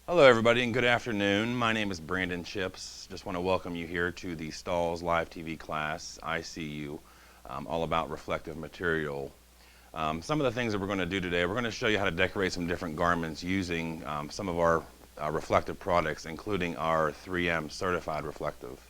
Hello everybody and good afternoon. My name is Brandon Chips. Just want to welcome you here to the Stahls live TV class, ICU, all about reflective material. Some of the things that we're going to do today, we're going to show you how to decorate some different garments using some of our reflective products, including our 3M certified reflective.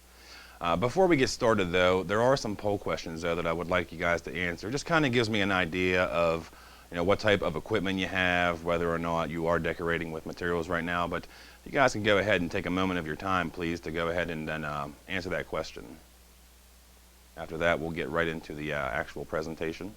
Before we get started though, there are some poll questions though that I would like you guys to answer. It just kind of gives me an idea of what type of equipment you have, whether or not you are decorating with materials right now. But you guys can go ahead and take a moment of your time, please, to go ahead and then answer that question. After that, we'll get right into the actual presentation.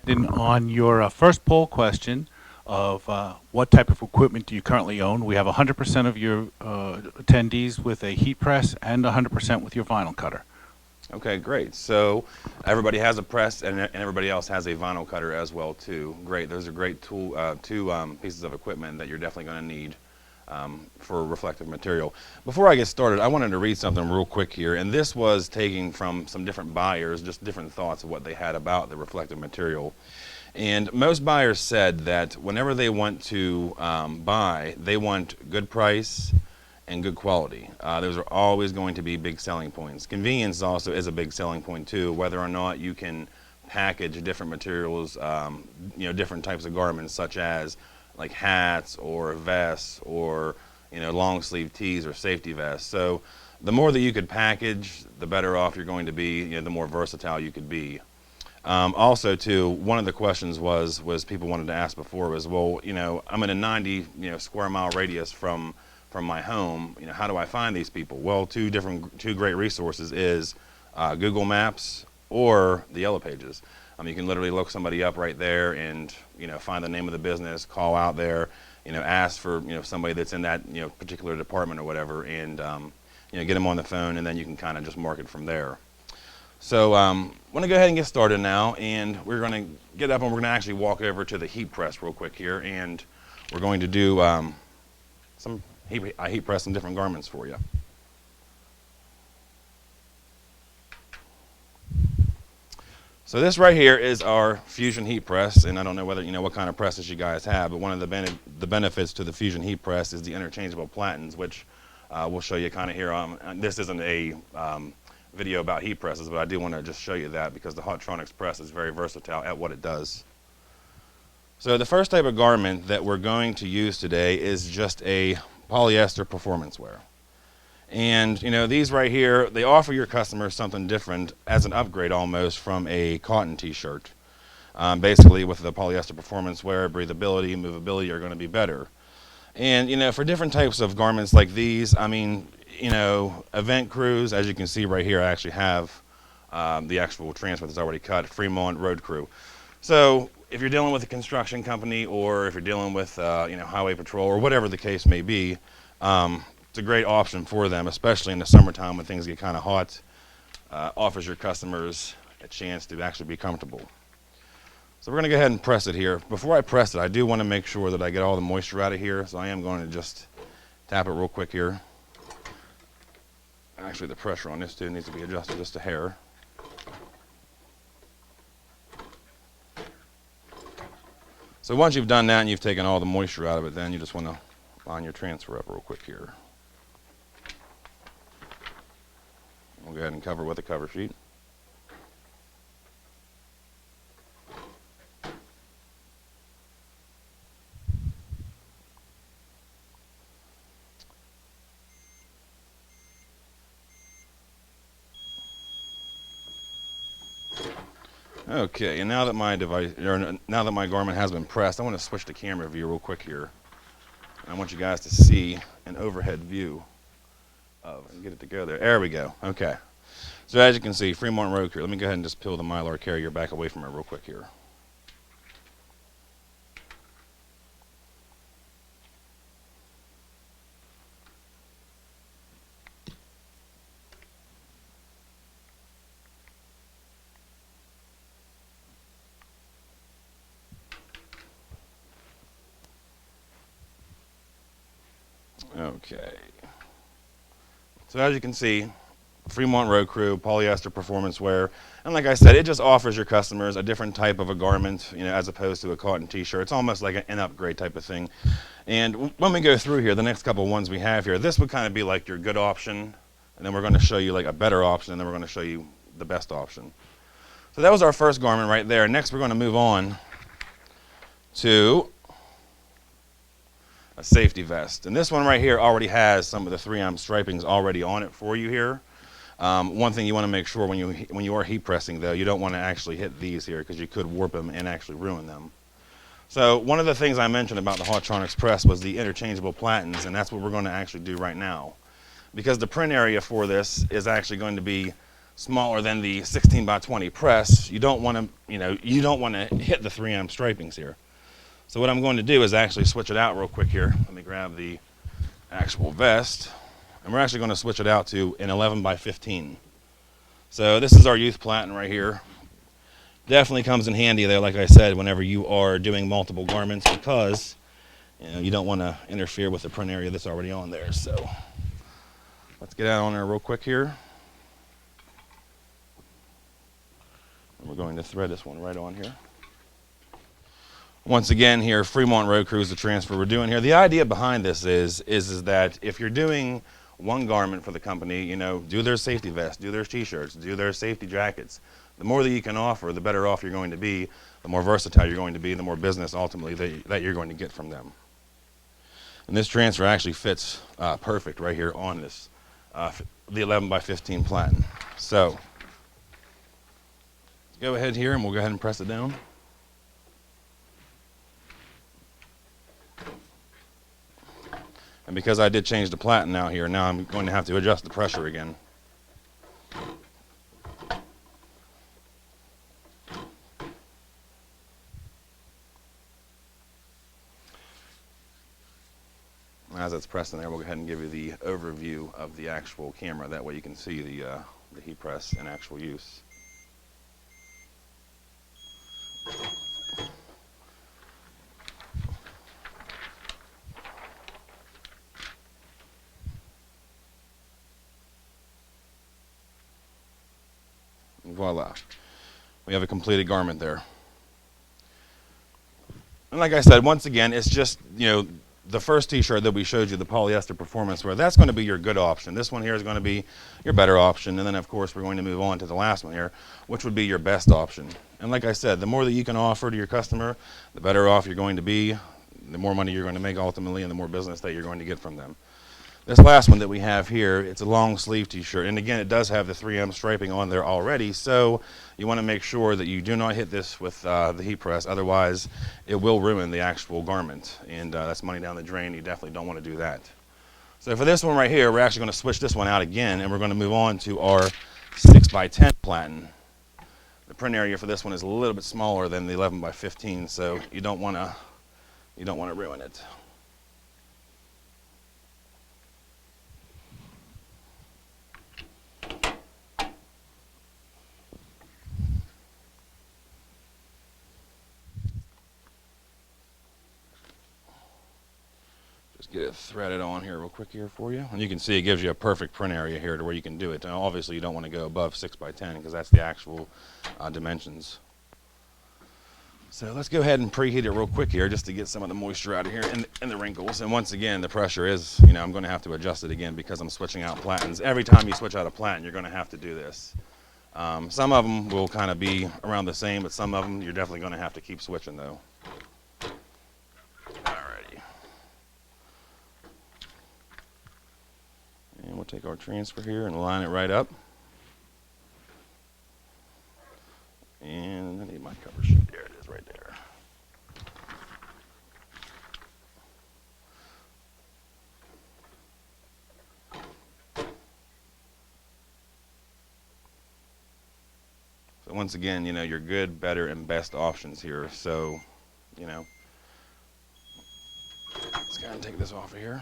Then on your first poll question of what type of equipment do you currently own, we have 100% of your attendees with a heat press and 100% with your vinyl cutter. Okay, great. So everybody has a press and everybody else has a vinyl cutter as well too. Great. Those are great two pieces of equipment that you're definitely going to need for reflective material. Before I get started, I wanted to read something real quick here, and this was taken from some different buyers, just different thoughts of what they had about the reflective material. And most buyers said that whenever they want to buy, they want good price and good quality. Those are always going to be big selling points. Convenience also is a big selling point too, whether or not you can package different materials, different types of garments such as like hats or vests or long sleeve tees or safety vests. So the more that you could package, the better off you're going to be, the more versatile you could be. Also too, one of the questions was people wanted to ask before was, well, I'm in a 90 square mile radius from my home, how do I find these people? Well, two great resources is Google Maps or the Yellow Pages. You can literally look somebody up right there and find the name of the business, call out there, ask for somebody that's in that particular department or whatever, and get them on the phone, and then you can kind of just market from there. So I want to go ahead and get started now, and we're going to get up and we're going to actually walk over to the heat press real quick here, and we're going to do some heat press some different garments for you. So this right here is our Fusion heat press, and I don't know whether what kind of presses you guys have, but one of the benefits to the Fusion heat press is the interchangeable platens, which we'll show you kind of here. This isn't a video about heat presses, but I do want to just show you that because the Hottronics press is very versatile at what it does. So the first type of garment that we're going to use today is just a polyester performance wear. And these right here, they offer your customers something different as an upgrade almost from a cotton t-shirt. Basically with the polyester performance wear, breathability and movability are going to be better. And for different types of garments like these, event crews, as you can see right here, I actually have the actual transfer that's already cut, Fremont Road Crew. So if you're dealing with a construction company or if you're dealing with highway patrol or whatever the case may be, it's a great option for them, especially in the summertime when things get kind of hot. Offers your customers a chance to actually be comfortable. So we're going to go ahead and press it here. Before I press it, I do want to make sure that I get all the moisture out of here, so I am going to just tap it real quick here. Actually, the pressure on this too needs to be adjusted just a hair. So once you've done that and you've taken all the moisture out of it, then you just want to line your transfer up real quick here. We'll go ahead and cover with a cover sheet. Okay, and now that my garment has been pressed, I want to switch to camera view real quick here. I want you guys to see an overhead view of, and get it to go there. There we go. Okay. So as you can see, Fremont Road Crew. Let me go ahead and just peel the Mylar carrier back away from it real quick here. Okay. So as you can see, Fremont Road Crew, polyester performance wear. And like I said, it just offers your customers a different type of a garment, as opposed to a cotton t-shirt. It's almost like an upgrade type of thing. And when we go through here, the next couple of ones we have here, this would kind of be like your good option. And then we're going to show you like a better option, and then we're going to show you the best option. So that was our first garment right there. Next, we're going to move on to a safety vest. And this one right here already has some of the 3M stripings already on it for you here. One thing you want to make sure when you are heat pressing, though, you don't want to actually hit these here because you could warp them and actually ruin them. So one of the things I mentioned about the Hotronix press was the interchangeable platens, and that's what we're going to actually do right now. Because the print area for this is actually going to be smaller than the 16 by 20 press, you don't want to, you don't want to hit the 3M stripings here. So what I'm going to do is actually switch it out real quick here. Let me grab the actual vest. And we're actually going to switch it out to an 11 by 15. So this is our youth platen right here. Definitely comes in handy there, like I said, whenever you are doing multiple garments, because you don't want to interfere with the print area that's already on there. So let's get out on there real quick here. And we're going to thread this one right on here. Once again here, Fremont Road Crew is the transfer we're doing here. The idea behind this is that if you're doing one garment for the company, do their safety vests, do their t-shirts, do their safety jackets. The more that you can offer, the better off you're going to be, the more versatile you're going to be, the more business ultimately that you're going to get from them. And this transfer actually fits perfect right here on this, the 11 by 15 platen. So let's go ahead here and we'll go ahead and press it down. And because I did change the platen now here, now I'm going to have to adjust the pressure again. As it's pressed in there, we'll go ahead and give you the overview of the actual camera. That way you can see the heat press in actual use. Voila. We have a completed garment there. And like I said, once again, it's just, the first t-shirt that we showed you, the polyester performance wear, that's going to be your good option. This one here is going to be your better option. And then, of course, we're going to move on to the last one here, which would be your best option. And like I said, the more that you can offer to your customer, the better off you're going to be, the more money you're going to make ultimately, and the more business that you're going to get from them. This last one that we have here, it's a long sleeve t-shirt, and again, it does have the 3M striping on there already, so you want to make sure that you do not hit this with the heat press, otherwise it will ruin the actual garment, and that's money down the drain. You definitely don't want to do that. So for this one right here, we're actually going to switch this one out again, and we're going to move on to our 6 by 10 platen. The print area for this one is a little bit smaller than the 11 by 15, so you don't want to ruin it. Just get it threaded on here real quick here for you. And you can see it gives you a perfect print area here to where you can do it. Now, obviously, you don't want to go above 6 by 10 because that's the actual dimensions. So let's go ahead and preheat it real quick here just to get some of the moisture out of here and the wrinkles. And once again, the pressure is, I'm going to have to adjust it again because I'm switching out platens. Every time you switch out a platen, you're going to have to do this. Some of them will kind of be around the same, but some of them you're definitely going to have to keep switching though. And we'll take our transfer here and line it right up. And I need my cover sheet. There it is right there. So once again, your good, better, and best options here. So, let's go ahead and take this off of here.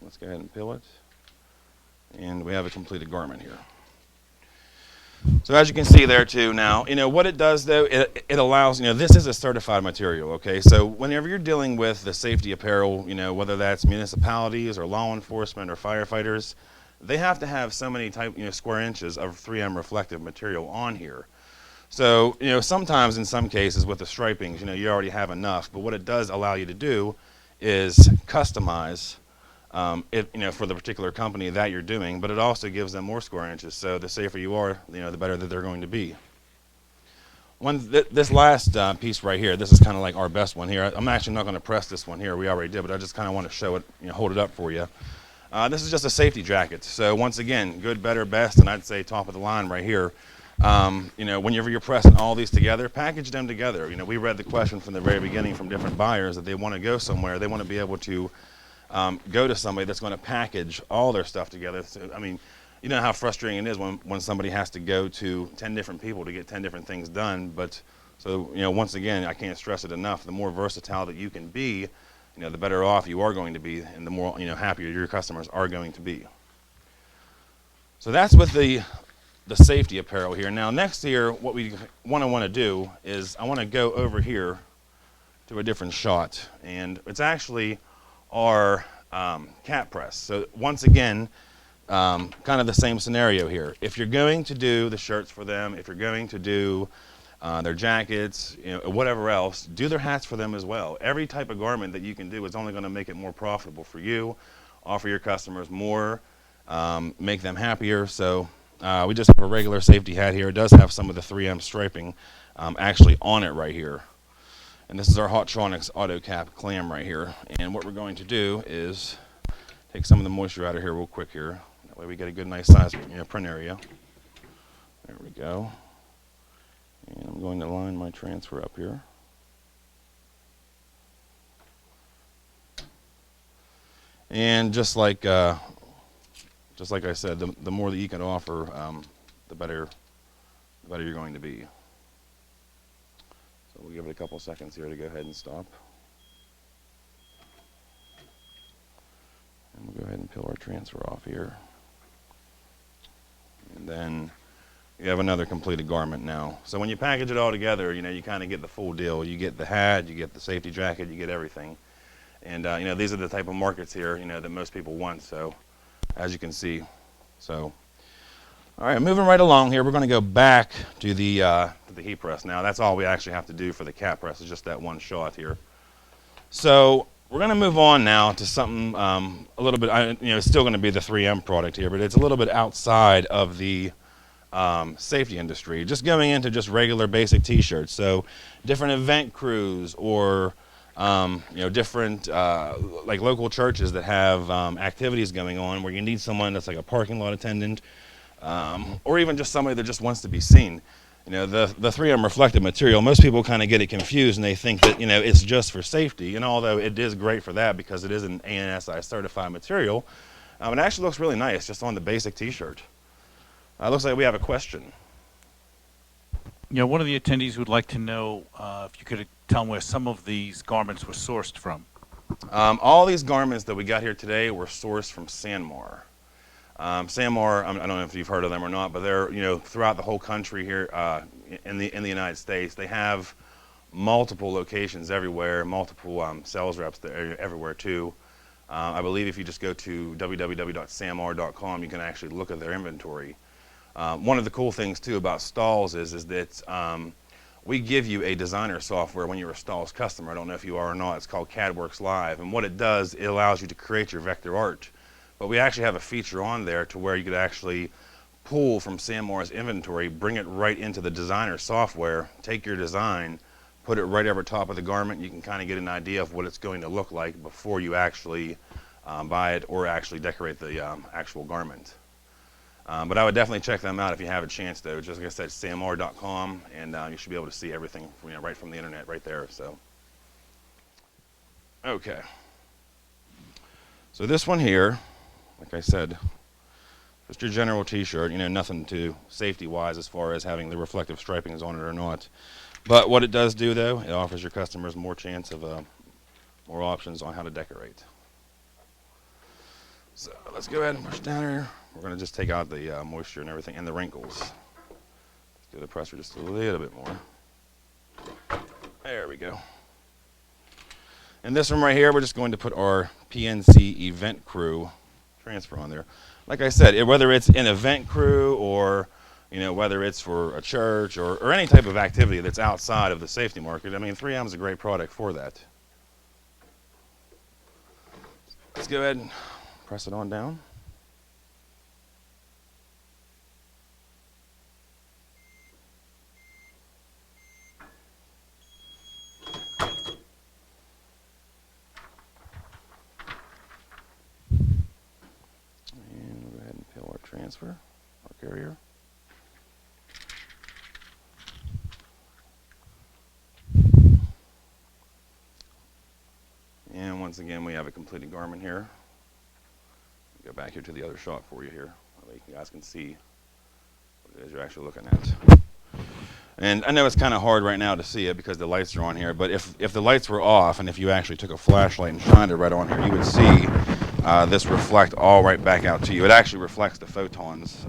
Let's go ahead and peel it. And we have a completed garment here. So as you can see there too now, what it does though, it allows, this is a certified material, okay? So whenever you're dealing with the safety apparel, whether that's municipalities or law enforcement or firefighters, they have to have so many square inches of 3M reflective material on here. So, sometimes in some cases with the stripings, you already have enough, but what it does allow you to do is customize it, for the particular company that you're doing, but it also gives them more square inches. So the safer you are, the better that they're going to be. This last piece right here, this is kind of like our best one here. I'm actually not going to press this one here. We already did, but I just kind of want to show it, hold it up for you. This is just a safety jacket. So once again, good, better, best, and I'd say top of the line right here. Whenever you're pressing all these together, package them together. We read the question from the very beginning from different buyers that they want to go somewhere. They want to be able to go to somebody that's going to package all their stuff together. So, I mean, you know how frustrating it is when somebody has to go to 10 different people to get 10 different things done. But so, once again, I can't stress it enough. The more versatile that you can be, the better off you are going to be, and the more, happier your customers are going to be. So that's with the safety apparel here. Now, next here, what we want to do is I want to go over here to a different shot, and it's actually our cat press. So once again, kind of the same scenario here. If you're going to do the shirts for them, if you're going to do their jackets, whatever else, do their hats for them as well. Every type of garment that you can do is only going to make it more profitable for you, offer your customers more, make them happier. So we just have a regular safety hat here. It does have some of the 3M striping actually on it right here. And this is our Hottronics auto cap clam right here. And what we're going to do is take some of the moisture out of here real quick here. That way we get a good nice size print area. There we go. And I'm going to line my transfer up here. And just like I said, the more that you can offer, the better you're going to be. So we'll give it a couple seconds here to go ahead and stop. And we'll go ahead and peel our transfer off here. And then you have another completed garment now. So when you package it all together, you kind of get the full deal. You get the hat, you get the safety jacket, you get everything. And these are the type of markets here, that most people want. So as you can see, so. All right, moving right along here, we're going to go back to the heat press. Now, that's all we actually have to do for the cat press, is just that one shot here. So we're going to move on now to something a little bit, it's still going to be the 3M product here, but it's a little bit outside of the safety industry. Just going into just regular basic T-shirts. So different event crews or different like local churches that have activities going on where you need someone that's like a parking lot attendant. Or even just somebody that just wants to be seen. The 3M reflective material, most people kind of get it confused and they think that, it's just for safety. And although it is great for that because it is an ANSI certified material, it actually looks really nice just on the basic T-shirt. Looks like we have a question. One of the attendees would like to know if you could tell them where some of these garments were sourced from. All these garments that we got here today were sourced from Sanmar. Sanmar, I don't know if you've heard of them or not, but they're throughout the whole country here in the United States. They have multiple locations everywhere, multiple sales reps there everywhere too. I believe if you just go to www.sanmar.com, you can actually look at their inventory. One of the cool things too about Stahls is that we give you a designer software when you're a Stahls customer. I don't know if you are or not. It's called CADWorks Live, and what it does, it allows you to create your vector art. But we actually have a feature on there to where you could actually pull from Sanmar's inventory, bring it right into the designer software, take your design, put it right over top of the garment. You can kind of get an idea of what it's going to look like before you actually buy it or actually decorate the actual garment. But I would definitely check them out if you have a chance, though. Just like I said, sanmar.com, and you should be able to see everything right from the internet right there. So, okay. So this one here, like I said, just your general T-shirt, nothing too safety-wise as far as having the reflective stripings on it or not. But what it does do, though, it offers your customers more chance of more options on how to decorate. So let's go ahead and push down here. We're going to just take out the moisture and everything and the wrinkles. do the pressure just a little bit more. There we go. In this one right here, we're just going to put our PNC event crew transfer on there. Like I said, whether it's an event crew or whether it's for a church or any type of activity that's outside of the safety market, I mean, 3M is a great product for that. Let's go ahead and press it on down. And we'll go ahead and peel our transfer, our carrier. And once again, we have a completed garment here. Go back here to the other shot for you here. That way you guys can see what it is you're actually looking at. And I know it's kind of hard right now to see it because the lights are on here, but if the lights were off and if you actually took a flashlight and shined it right on here, you would see this reflect all right back out to you. It actually reflects the photons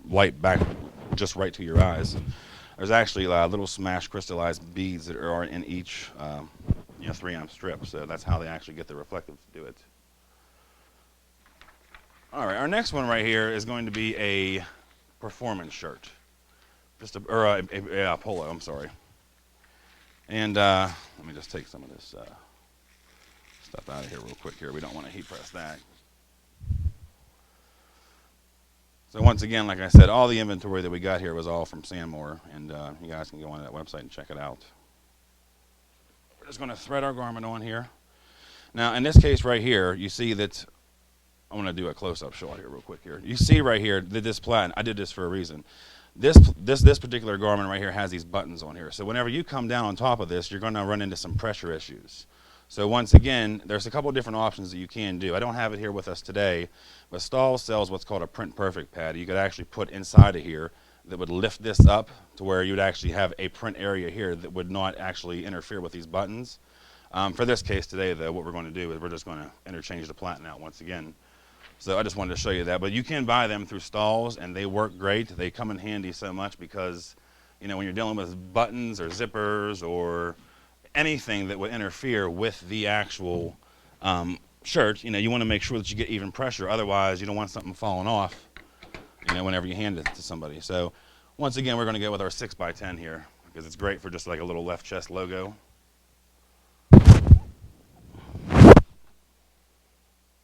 light back just right to your eyes. There's actually little smashed crystallized beads that are in each 3M strip, so that's how they actually get the reflective to do it. All right, our next one right here is going to be a performance shirt, or a polo. I'm sorry. And let me just take some of this stuff out of here real quick. Here, we don't want to heat press that. So once again, like I said, all the inventory that we got here was all from Sanmore, and you guys can go on that website and check it out. We're just going to thread our garment on here. Now, in this case right here, you see that I'm going to do a close-up shot here real quick here. You see right here that this platen, I did this for a reason. This particular garment right here has these buttons on here. So whenever you come down on top of this, you're going to run into some pressure issues. So once again, there's a couple of different options that you can do. I don't have it here with us today, but Stahls sells what's called a print perfect pad. You could actually put inside of here that would lift this up to where you'd actually have a print area here that would not actually interfere with these buttons. For this case today, though, what we're going to do is we're just going to interchange the platen out once again. So I just wanted to show you that. But you can buy them through Stahls, and they work great. They come in handy so much because, when you're dealing with buttons or zippers or anything that would interfere with the actual shirt, you want to make sure that you get even pressure. Otherwise, you don't want something falling off, whenever you hand it to somebody. So once again, we're going to go with our 6x10 here because it's great for just like a little left chest logo.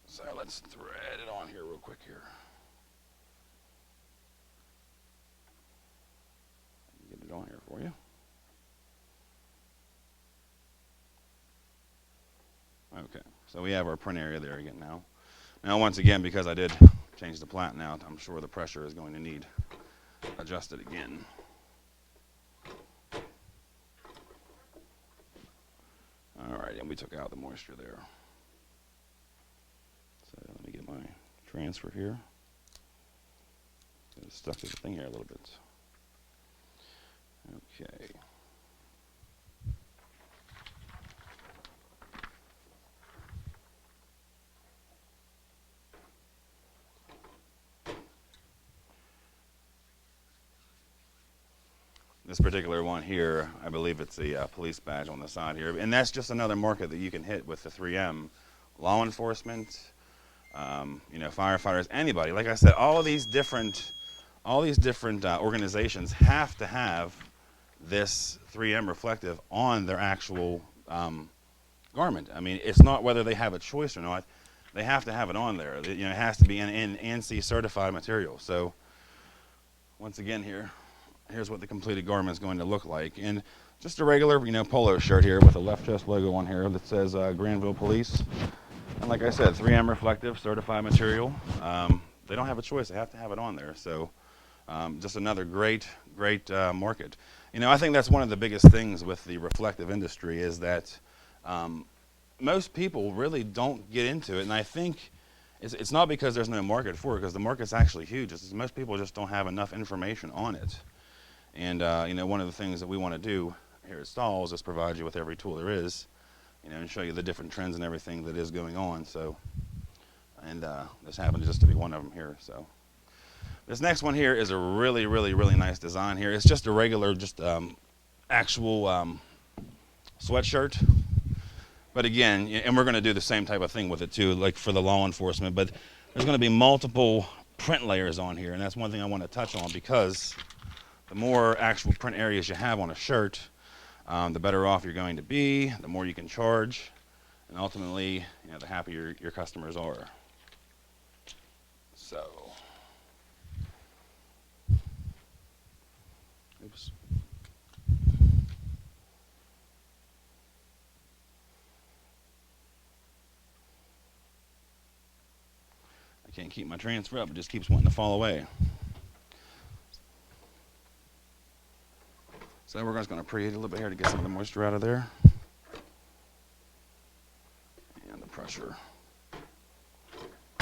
So let's thread it on here real quick here. Get it on here for you. Okay, so we have our print area there again now. Now once again, because I did change the platen out, I'm sure the pressure is going to need adjusted again. All right, and we took out the moisture there. So let me get my transfer here. It's stuck to the thing here a little bit. Okay. This particular one here, I believe it's a police badge on the side here, and that's just another market that you can hit with the 3M. Law enforcement, firefighters, anybody. Like I said, all these different organizations have to have this 3M reflective on their actual garment. I mean, it's not whether they have a choice or not; they have to have it on there. It has to be an ANSI certified material. So, once again, here's what the completed garment is going to look like. And just a regular, polo shirt here with a left chest logo on here that says Granville Police. And like I said, 3M reflective, certified material. They don't have a choice. They have to have it on there. So just another great market. I think that's one of the biggest things with the reflective industry is that most people really don't get into it. And I think it's not because there's no market for it, because the market's actually huge. It's most people just don't have enough information on it. And one of the things that we want to do here at Stahls is provide you with every tool there is, and show you the different trends and everything that is going on. So, and this happens just to be one of them here. So, This next one here is a really, really, really nice design here. It's just a regular, just actual sweatshirt. But again, and we're going to do the same type of thing with it too, like for the law enforcement. But there's going to be multiple print layers on here, and that's one thing I want to touch on, because the more actual print areas you have on a shirt, the better off you're going to be, the more you can charge, and ultimately, the happier your customers are. So, oops. I can't keep my transfer up, it just keeps wanting to fall away. So we're just going to preheat a little bit here to get some of the moisture out of there. And the pressure.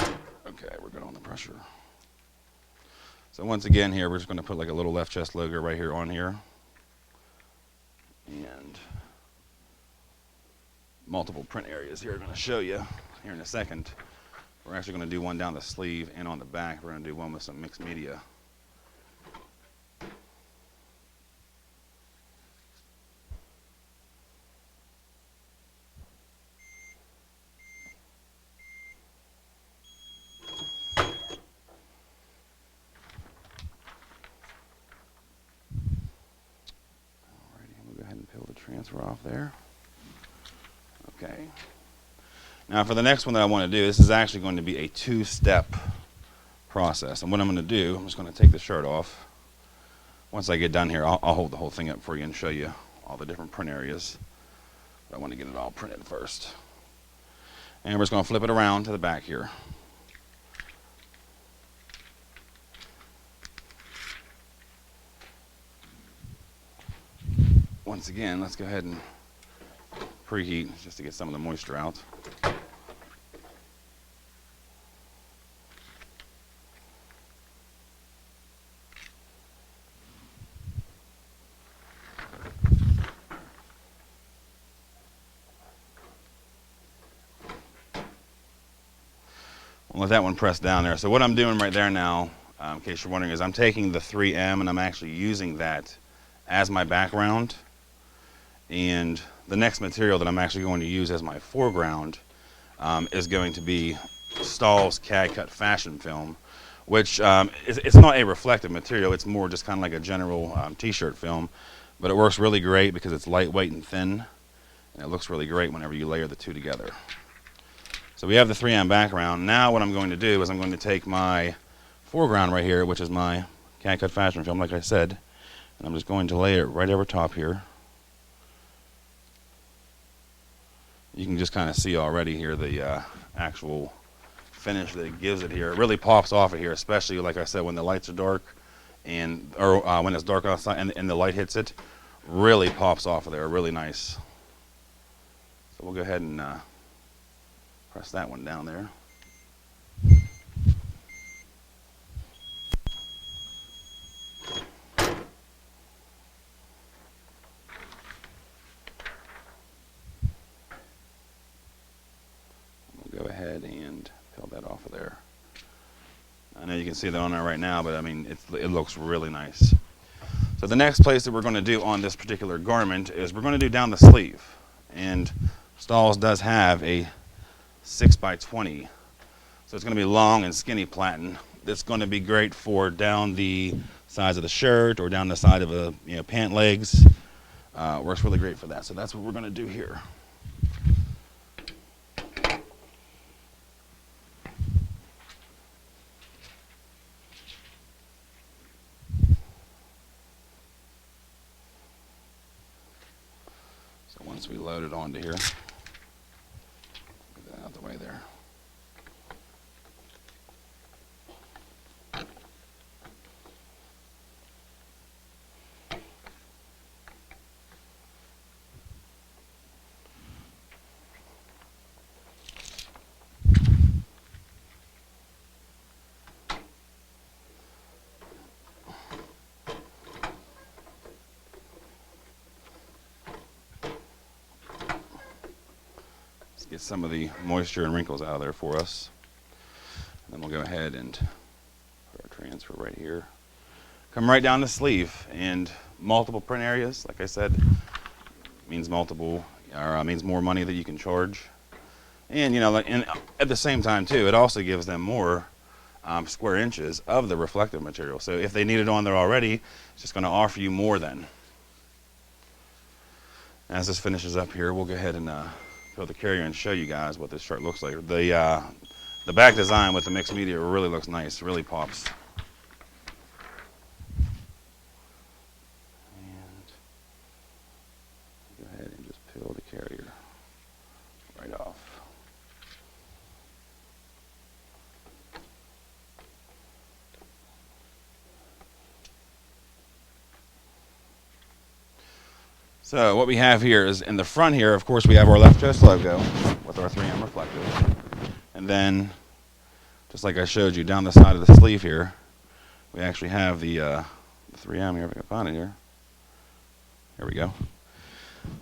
Okay, we're good on the pressure. So once again here, we're just going to put like a little left chest logo right here on here. And multiple print areas here I'm going to show you here in a second. We're actually going to do one down the sleeve and on the back. We're going to do one with some mixed media. Transfer off there. Okay. Now for the next one that I want to do, this is actually going to be a two-step process. And what I'm going to do, I'm just going to take the shirt off. Once I get done here, I'll hold the whole thing up for you and show you all the different print areas. But I want to get it all printed first. And we're just going to flip it around to the back here. Once again, let's go ahead and preheat just to get some of the moisture out. We'll let that one press down there. So what I'm doing right there now, in case you're wondering, is I'm taking the 3M and I'm actually using that as my background. And the next material that I'm actually going to use as my foreground is going to be Stahls cad-cut fashion film, which it's not a reflective material. It's more just kind of like a general T-shirt film, but it works really great because it's lightweight and thin, and it looks really great whenever you layer the two together. So we have the 3M background. Now what I'm going to do is I'm going to take my foreground right here, which is my cad-cut fashion film, like I said, and I'm just going to lay it right over top here. You can just kind of see already here the actual finish that it gives it here. It really pops off of here, especially like I said, when the lights are dark or when it's dark outside and the light hits it, really pops off of there. Really nice. So we'll go ahead and press that one down there. Go ahead and peel that off of there. I know you can see that on there right now, but I mean, it looks really nice. So the next place that we're going to do on this particular garment is we're going to do down the sleeve. And Stahls does have a 6x20. So it's going to be long and skinny platen. That's going to be great for down the sides of the shirt or down the side of a pant legs. Works really great for that. So that's what we're going to do here. Once we load it onto here, get that out of the way there. Get some of the moisture and wrinkles out of there for us. And then we'll go ahead and put our transfer transfer right here. Come right down the sleeve, and multiple print areas, like I said, means means more money that you can charge. And and at the same time too, it also gives them more square inches of the reflective material. So if they need it on there already, it's just going to offer you more then. As this finishes up here, we'll go ahead and peel the carrier and show you guys what this shirt looks like. The back design with the mixed media really looks nice, really pops. And go ahead and just peel the carrier right off. So what we have here is in the front here, of course, we have our Left Coast logo with our 3M reflective. And then, just like I showed you, down the side of the sleeve here, we actually have the 3M here, if I can find it here. Here we go.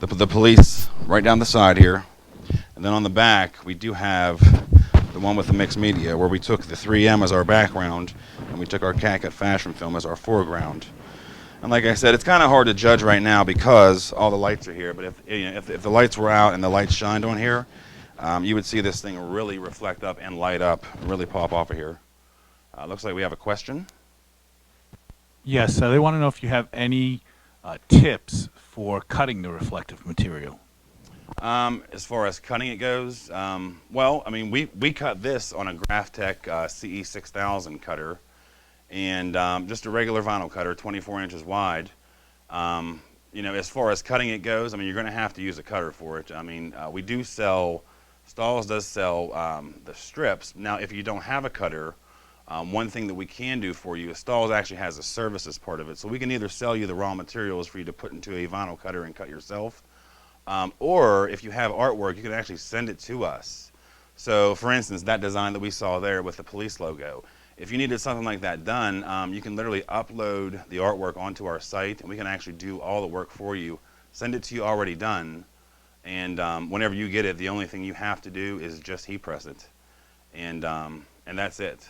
The police right down the side here. And then on the back, we do have the one with the mixed media, where we took the 3M as our background, and we took our cad-cut fashion film as our foreground. And like I said, it's kind of hard to judge right now because all the lights are here. But if the lights were out and the lights shined on here, you would see this thing really reflect up and light up, really pop off of here. Looks like we have a question. Yes, so they want to know if you have any tips for cutting the reflective material. As far as cutting it goes, well, I mean, we cut this on a Graphtec CE 6000 cutter. And just a regular vinyl cutter, 24 inches wide. As far as cutting it goes, I mean, you're going to have to use a cutter for it. I mean, we do sell, Stahls does sell the strips. Now, if you don't have a cutter, one thing that we can do for you is Stahls actually has a services part of it. So we can either sell you the raw materials for you to put into a vinyl cutter and cut yourself, or if you have artwork, you can actually send it to us. So, for instance, that design that we saw there with the police logo, if you needed something like that done, you can literally upload the artwork onto our site, and we can actually do all the work for you, send it to you already done, and whenever you get it, the only thing you have to do is just heat press it, and that's it.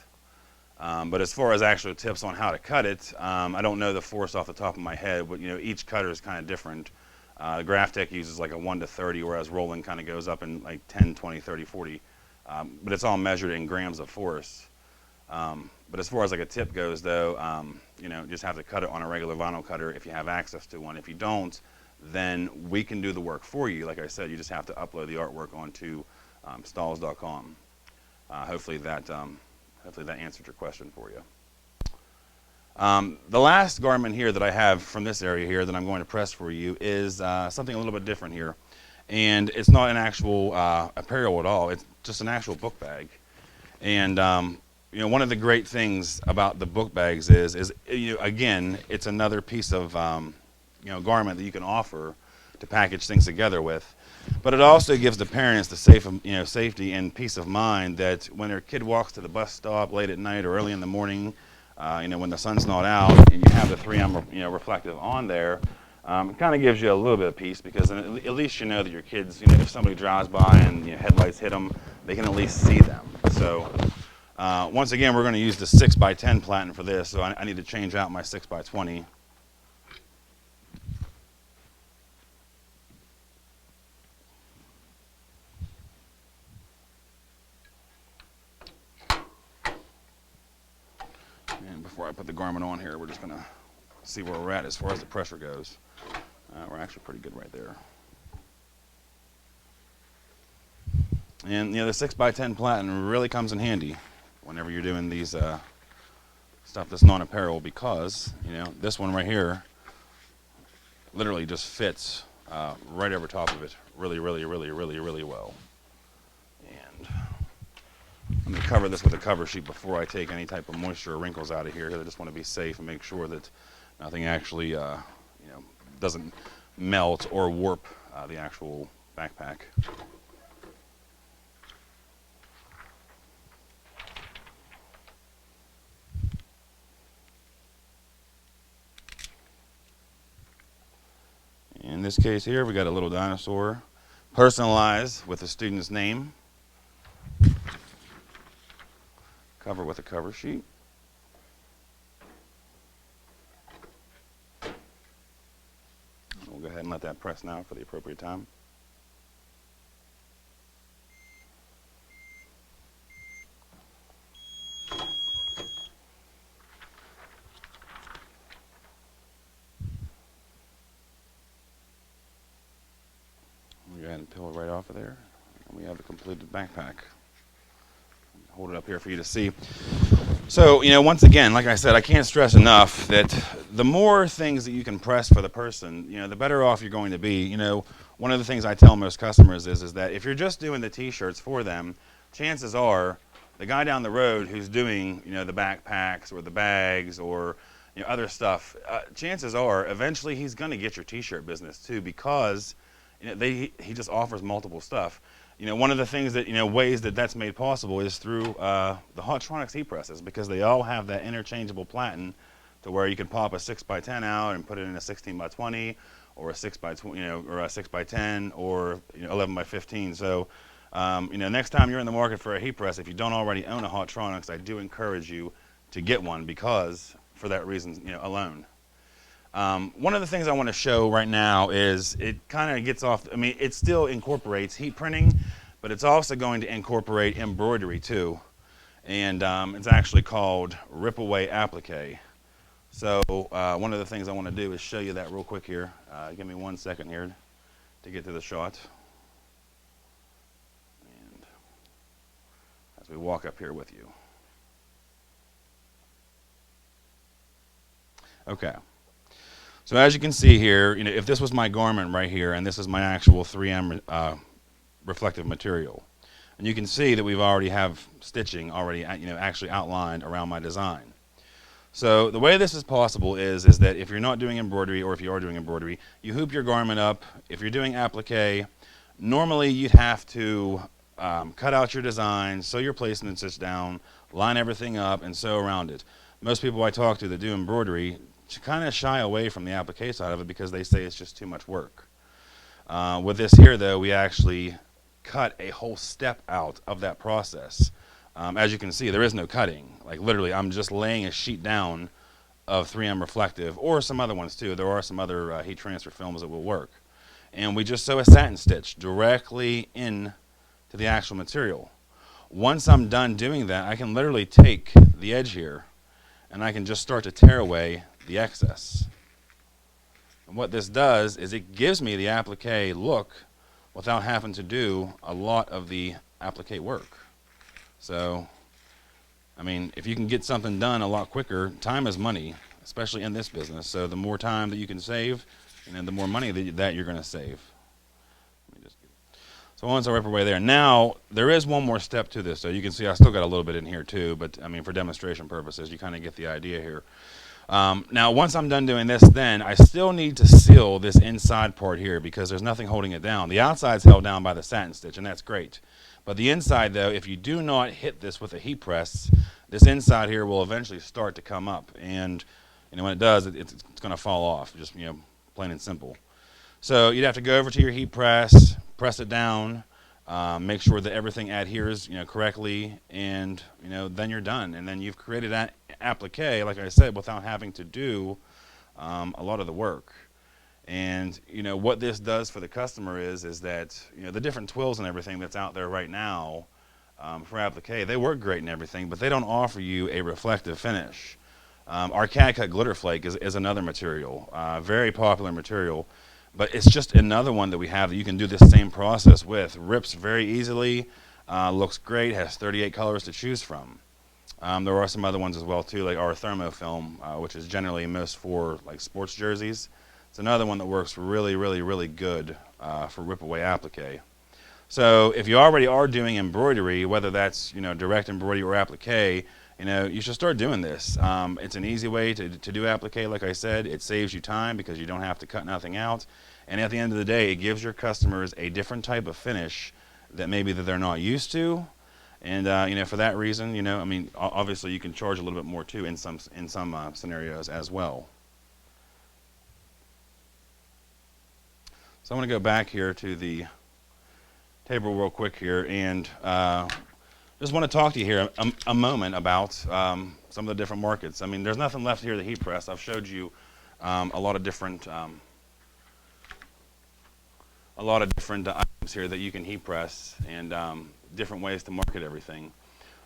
But as far as actual tips on how to cut it, I don't know the force off the top of my head, but each cutter is kind of different. Graphtec uses like a 1 to 30, whereas Roland kind of goes up in like 10, 20, 30, 40. But it's all measured in grams of force. But as far as like a tip goes, though, just have to cut it on a regular vinyl cutter if you have access to one. If you don't, then we can do the work for you. Like I said, you just have to upload the artwork onto Stahls.com. Hopefully that answered your question for you. The last garment here that I have from this area here that I'm going to press for you is something a little bit different here. And it's not an actual apparel at all. It's just an actual book bag. And one of the great things about the book bags is again, it's another piece of garment that you can offer to package things together with. But it also gives the parents the safety and peace of mind that when their kid walks to the bus stop late at night or early in the morning, when the sun's not out, and you have the 3M reflective on there, it kind of gives you a little bit of peace, because then at least you know that your kids, if somebody drives by and headlights hit them, they can at least see them. So once again, we're going to use the 6x10 platen for this, so I need to change out my 6x20. And before I put the garment on here, we're just going to see where we're at as far as the pressure goes. We're actually pretty good right there. And the 6x10 platen really comes in handy whenever you're doing these stuff that's non-apparel, because this one right here literally just fits right over top of it really well. And I'm going to cover this with a cover sheet before I take any type of moisture or wrinkles out of here, because I just want to be safe and make sure that nothing actually doesn't melt or warp the actual backpack. In this case here, we got a little dinosaur, personalized with the student's name. Cover with a cover sheet. ahead and let that press now for the appropriate time. Go ahead and peel it right off of there. And we have the completed backpack. Hold it up here for you to see. So, once again, like I said, I can't stress enough that the more things that you can press for the person, the better off you're going to be. One of the things I tell most customers is that if you're just doing the T-shirts for them, chances are the guy down the road who's doing, the backpacks or the bags or, other stuff, chances are eventually he's going to get your T-shirt business too, because he just offers multiple stuff. One of the things that, ways that that's made possible is through the Hotronix heat presses, because they all have that interchangeable platen to where you can pop a 6x10 out and put it in a 16x20 or a 6x20, or a 6x10 or 11x15. So, next time you're in the market for a heat press, if you don't already own a Hotronix, I do encourage you to get one, because for that reason, alone. One of the things I want to show right now is it kind of gets off, it still incorporates heat printing, but it's also going to incorporate embroidery too. And it's actually called Rip-Away Applique. So one of the things I want to do is show you that real quick here. Give me 1 second here to get to the shot. And as we walk up here with you. Okay. So as you can see here, if this was my garment right here, and this is my actual 3M reflective material, and you can see that we've already have stitching already, actually outlined around my design. So the way this is possible is that if you're not doing embroidery, or if you are doing embroidery, you hoop your garment up. If you're doing applique, normally you'd have to cut out your design, sew your placement stitch down, line everything up, and sew around it. Most people I talk to that do embroidery kind of shy away from the applique side of it because they say it's just too much work. With this here, though, we actually cut a whole step out of that process. As you can see, there is no cutting. Like literally, I'm just laying a sheet down of 3M reflective, or some other ones too. There are some other heat transfer films that will work. And we just sew a satin stitch directly in to the actual material. Once I'm done doing that, I can literally take the edge here and I can just start to tear away the excess. And what this does is it gives me the applique look without having to do a lot of the applique work. So, if you can get something done a lot quicker, time is money, especially in this business. So the more time that you can save, the more money that you're going to save. So once I rip away there. Now, there is one more step to this. So you can see I still got a little bit in here too, but for demonstration purposes, you kind of get the idea here. Now, once I'm done doing this, then I still need to seal this inside part here because there's nothing holding it down. The outside's held down by the satin stitch, and that's great. But the inside, though, if you do not hit this with a heat press, this inside here will eventually start to come up. And when it does, it's going to fall off, just plain and simple. So you'd have to go over to your heat press, press it down, make sure that everything adheres correctly, and then you're done. And then you've created that applique, like I said, without having to do a lot of the work. And what this does for the customer is that the different twills and everything that's out there right now for applique, they work great and everything, but they don't offer you a reflective finish. Our cad-cut glitter flake is another material, very popular material, but it's just another one that we have that you can do this same process with. Rips very easily, looks great, has 38 colors to choose from. There are some other ones as well too, like our thermofilm, which is generally most for like sports jerseys. It's another one that works really, really, really good for rip-away applique. So if you already are doing embroidery, whether that's direct embroidery or applique, you should start doing this. It's an easy way to do applique. Like I said, it saves you time because you don't have to cut nothing out. And at the end of the day, it gives your customers a different type of finish that maybe that they're not used to. And for that reason, obviously you can charge a little bit more too in some scenarios as well. So I'm going to go back here to the table real quick here, and just want to talk to you here a moment about some of the different markets. There's nothing left here to heat press. I've showed you a lot of different a lot of different items here that you can heat press and different ways to market everything.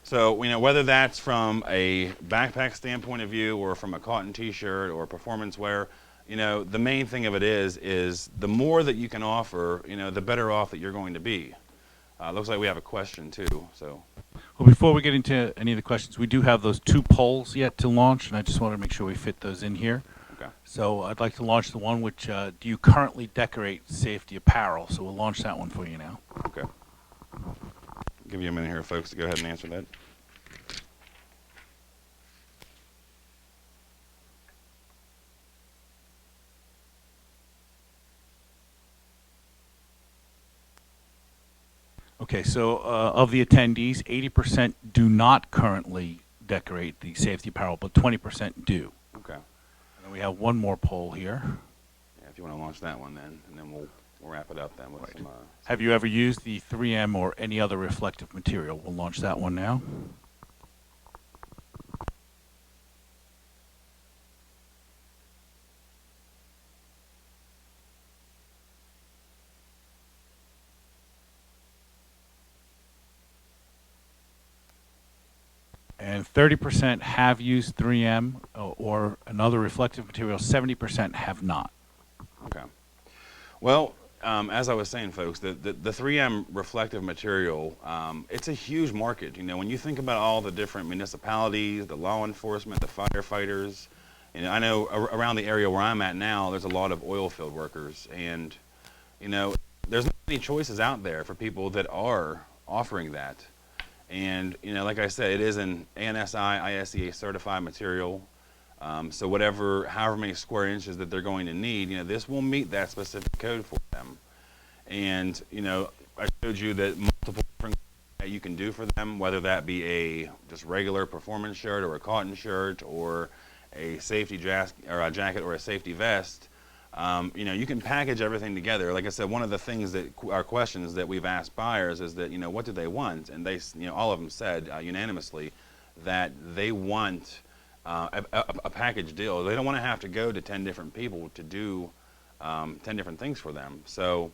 So, whether that's from a backpack standpoint of view or from a cotton t-shirt or performance wear, the main thing of it is the more that you can offer, the better off that you're going to be. Looks like we have a question too, so. Well, before we get into any of the questions, we do have those 2 polls yet to launch, and I just want to make sure we fit those in here. Okay. So I'd like to launch the one which, do you currently decorate safety apparel? So we'll launch that one for you now. Okay. Give you a minute here, folks, to go ahead and answer that. Okay, so of the attendees, 80% do not currently decorate the safety apparel, but 20% do. Okay. And then we have one more poll here. Yeah, if you want to launch that one then, and then we'll wrap it up then with Right. some. Have you ever used the 3M or any other reflective material? We'll launch that one now. And 30% have used 3M or another reflective material. 70% have not. Okay. Well, as I was saying, folks, the 3M reflective material, it's a huge market. When you think about all the different municipalities, the law enforcement, the firefighters, I know around the area where I'm at now, there's a lot of oil field workers, and there's not many choices out there for people that are offering that. And like I said, it is an ANSI, ISEA certified material. So however many square inches that they're going to need, this will meet that specific code for them. And I showed you that multiple different that you can do for them, whether that be a just regular performance shirt or a cotton shirt or a safety jacket or a safety vest. You can package everything together. Like I said, one of the things that our questions that we've asked buyers is that what do they want, and they all of them said unanimously that they want a package deal. They don't want to have to go to 10 different people to do 10 different things for them. So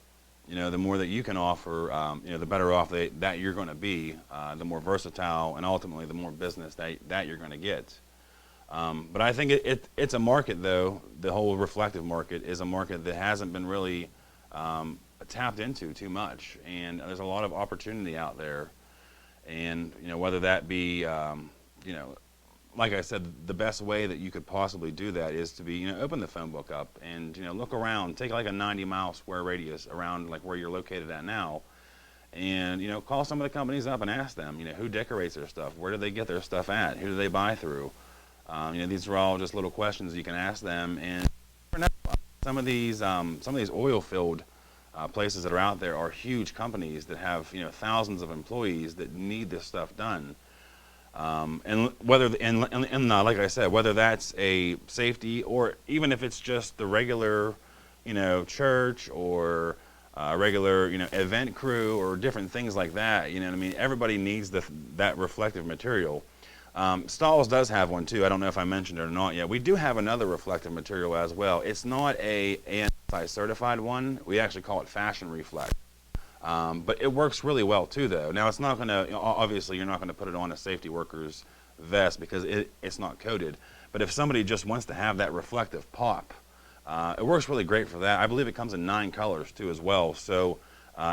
the more that you can offer, the better off that you're going to be, the more versatile, and ultimately the more business that you're going to get. But I think it's a market, though. The whole reflective market is a market that hasn't been really tapped into too much, and there's a lot of opportunity out there. And whether that be, like I said, the best way that you could possibly do that is to be, open the phone book up and look around, take like a 90-mile square radius around like where you're located at now, and call some of the companies up and ask them, who decorates their stuff, where do they get their stuff at, who do they buy through. These are all just little questions you can ask them, and some of these oil-filled places that are out there are huge companies that have thousands of employees that need this stuff done. And like I said, whether that's a safety or even if it's just the regular, church or regular, event crew or different things like that. Everybody needs that reflective material. Stahls does have one too. I don't know if I mentioned it or not yet. We do have another reflective material as well. It's not a ANSI certified one. We actually call it Fashion Reflect. But it works really well too, though. Now it's not going to, obviously you're not going to put it on a safety worker's vest because it's not coated. But if somebody just wants to have that reflective pop, it works really great for that. I believe it comes in 9 colors too as well, so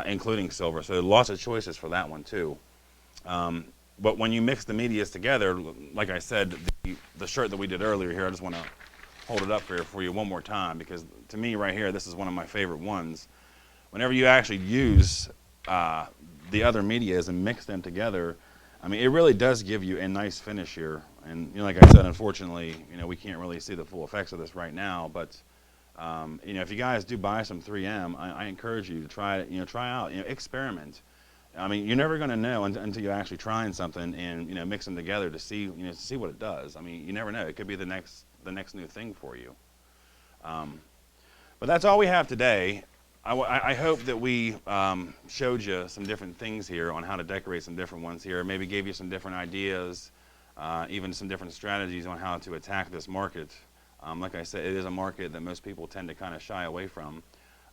including silver. So lots of choices for that one too. But when you mix the medias together, like I said, the shirt that we did earlier here, I just want to hold it up here for you one more time because to me right here, this is one of my favorite ones. Whenever you actually use the other medias and mix them together, it really does give you a nice finish here. And like I said, unfortunately, we can't really see the full effects of this right now. But if you guys do buy some 3M, I encourage you to try it. Try out, experiment. You're never going to know until you're actually trying something and mix them together to see see what it does. You never know. It could be the next new thing for you. But that's all we have today. I hope that we showed you some different things here on how to decorate some different ones here. Maybe gave you some different ideas, even some different strategies on how to attack this market. Like I said, it is a market that most people tend to kind of shy away from.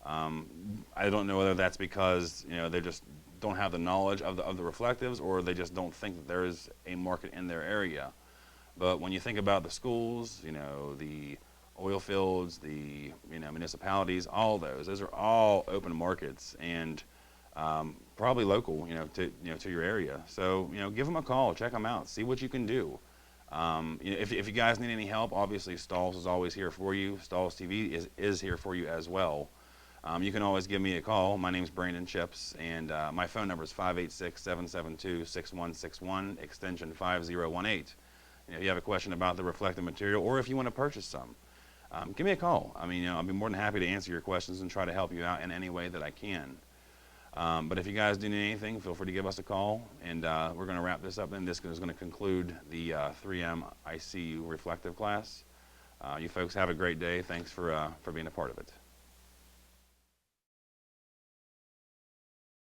I don't know whether that's because, you know, they just don't have the knowledge of the reflectives, or they just don't think that there is a market in their area. But when you think about the schools, you know, the oil fields, the, you know, municipalities, all those are all open markets, and probably local, you know, to your area. So, you know, give them a call, check them out, see what you can do. You know, if you guys need any help, obviously Stahls is always here for you. Stahls TV is here for you as well. You can always give me a call. My name's Brandon Chips, and my phone number is 586-772-6161, extension 5018. You know, if you have a question about the reflective material, or if you want to purchase some, give me a call. I mean, you know, I'll be more than happy to answer your questions and try to help you out in any way that I can. But if you guys do need anything, feel free to give us a call, and we're going to wrap this up. Then this is going to conclude the 3M ICU reflective class. You folks have a great day. Thanks for being a part of it.